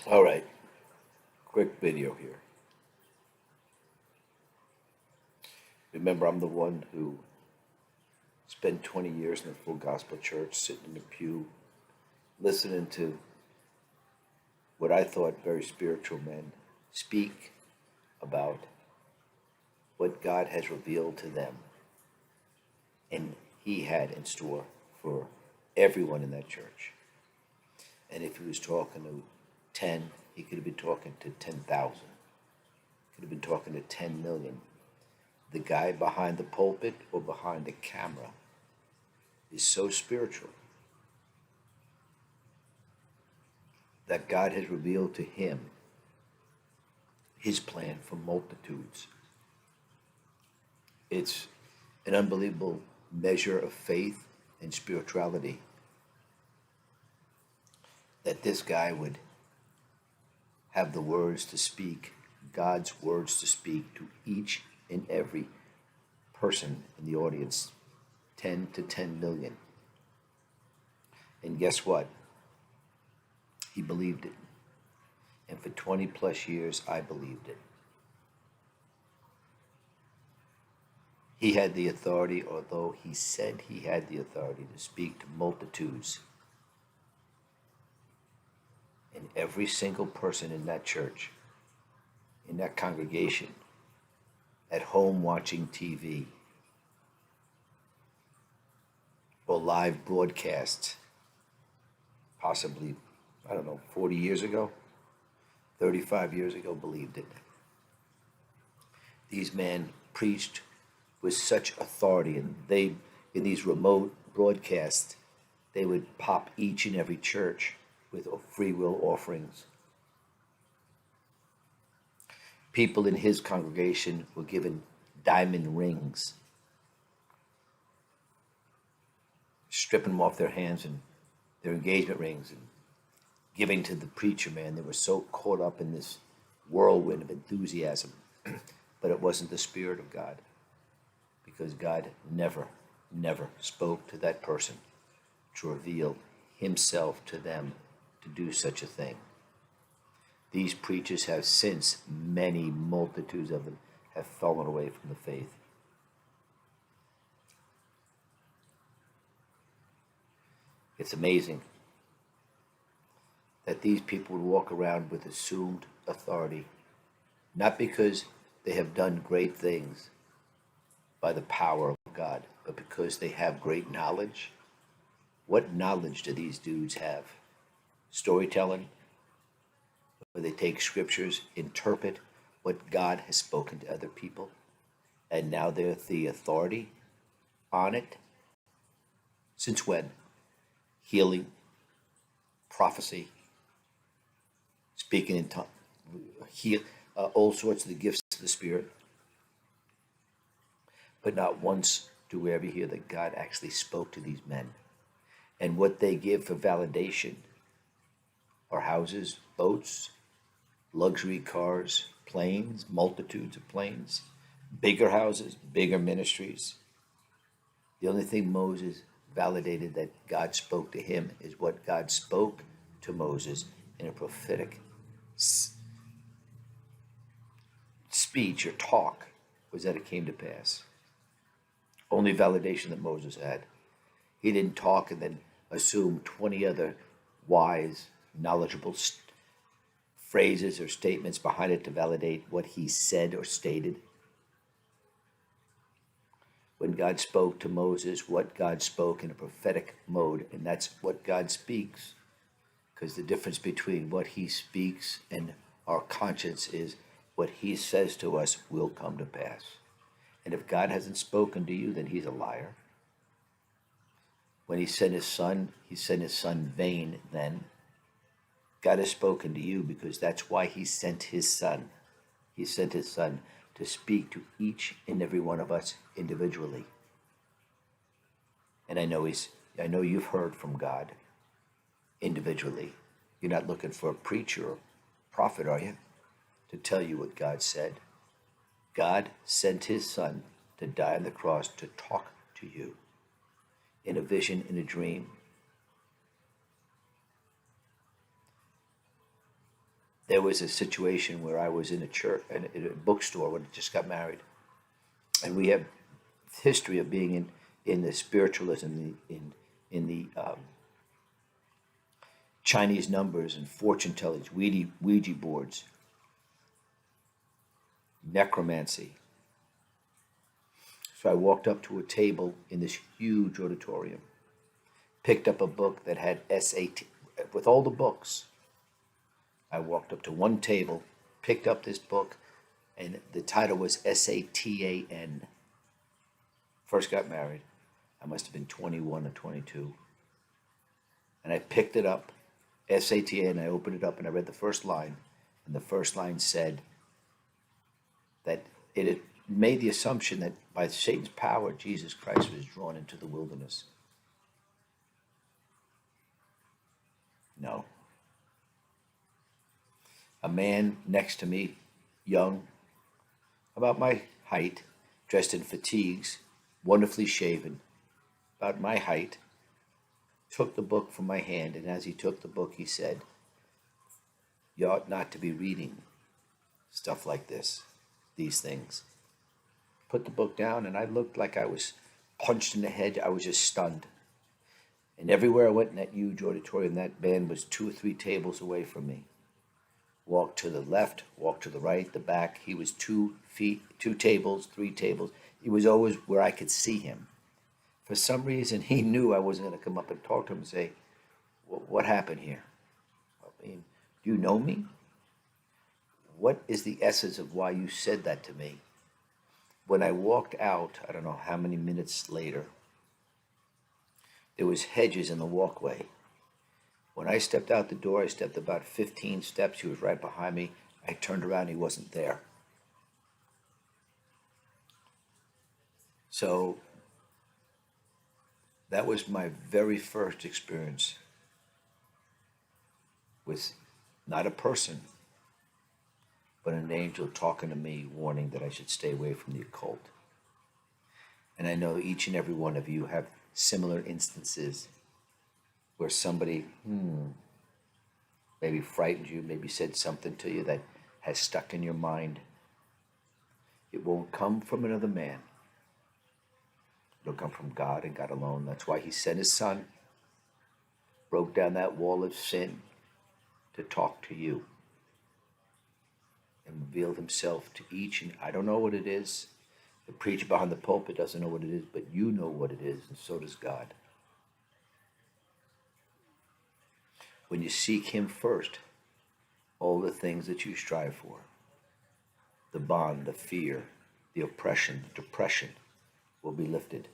All right, quick video here. Remember, I'm the one who spent 20 years in a full gospel church, sitting in the pew, listening to what I thought very spiritual men speak about what God has revealed to them and He had in store for everyone in that church. And if he was talking to 10, he could have been talking to 10,000, could have been talking to 10 million. The guy behind the pulpit or behind the camera is so spiritual that God has revealed to him his plan for multitudes. It's an unbelievable measure of faith and spirituality that this guy would have the words to speak, God's words to speak to each and every person in the audience, 10 to 10 million. And guess what? He believed it. And for 20 plus years, I believed it. He had the authority, although he said he had the authority to speak to multitudes. And every single person in that church, in that congregation, at home watching TV, or live broadcasts, possibly, 40 years ago, 35 years ago, believed it. These men preached with such authority, and they, in these remote broadcasts, they would pop each and every church with free will offerings. People in his congregation were given diamond rings, stripping them off their hands and their engagement rings and giving to the preacher, man. They were so caught up in this whirlwind of enthusiasm, but it wasn't the Spirit of God, because God never spoke to that person to reveal himself to them to do such a thing. These preachers have since, many multitudes of them, have fallen away from the faith. It's amazing that these people would walk around with assumed authority, not because they have done great things by the power of God, but because they have great knowledge. What knowledge do these dudes have? Storytelling, where they take scriptures, interpret what God has spoken to other people, and now they're the authority on it. Since when? Healing, prophecy, speaking in tongues, all sorts of the gifts of the Spirit. But not once do we ever hear that God actually spoke to these men. And what they give for validation are houses, boats, luxury cars, planes, multitudes of planes, bigger houses, bigger ministries. The only thing Moses validated that God spoke to him is what God spoke to Moses in a prophetic speech or talk, was that it came to pass. Only validation that Moses had. He didn't talk and then assume 20 other wise, knowledgeable phrases or statements behind it to validate what he said or stated. When God spoke to Moses, what God spoke in a prophetic mode, and that's what God speaks. Because the difference between what he speaks and our conscience is what he says to us will come to pass. And if God hasn't spoken to you, then he's a liar. When he sent his son vain then. God has spoken to you because that's why he sent his son. He sent his son to speak to each and every one of us individually. And I know you've heard from God individually. You're not looking for a preacher or prophet, are you, to tell you what God said? God sent his son to die on the cross to talk to you in a vision, in a dream. there was a situation where I was in a church, in a bookstore when I just got married, and we have history of being in the spiritualism, in the Chinese numbers and fortune tellings, Ouija boards, necromancy. So I walked up to a table in this huge auditorium, picked up a book that had SAT, with all the books. I walked up to one table, picked up this book, and the title was SATAN. First got married. I must have been 21 or 22. And I picked it up, SATAN, and I opened it up and I read the first line. And the first line said that it had made the assumption that by Satan's power, Jesus Christ was drawn into the wilderness. No. A man next to me, young, about my height, dressed in fatigues, wonderfully shaven, about my height, took the book from my hand, and as he took the book, he said, "You ought not to be reading stuff like this, these things." Put the book down, and I looked like I was punched in the head. I was just stunned. And everywhere I went in that huge auditorium, that man was 2 or 3 tables away from me. Walked to the left, walked to the right, the back. He was 2 feet, 2 tables, 3 tables. He was always where I could see him. For some reason, he knew I wasn't going to come up and talk to him and say, "What happened here? I mean, do you know me? What is the essence of why you said that to me?" When I walked out, I don't know how many minutes later, there was hedges in the walkway. When I stepped out the door, I stepped about 15 steps. He was right behind me. I turned around, he wasn't there. So that was my very first experience with not a person, but an angel talking to me, warning that I should stay away from the occult. And I know each and every one of you have similar instances where somebody maybe frightened you, maybe said something to you that has stuck in your mind. It won't come from another man. It'll come from God and God alone. That's why he sent his son, broke down that wall of sin to talk to you and revealed himself to each. And I don't know what it is. The preacher behind the pulpit doesn't know what it is, but you know what it is, and so does God. When you seek him first, all the things that you strive for, the bond, the fear, the oppression, the depression, will be lifted.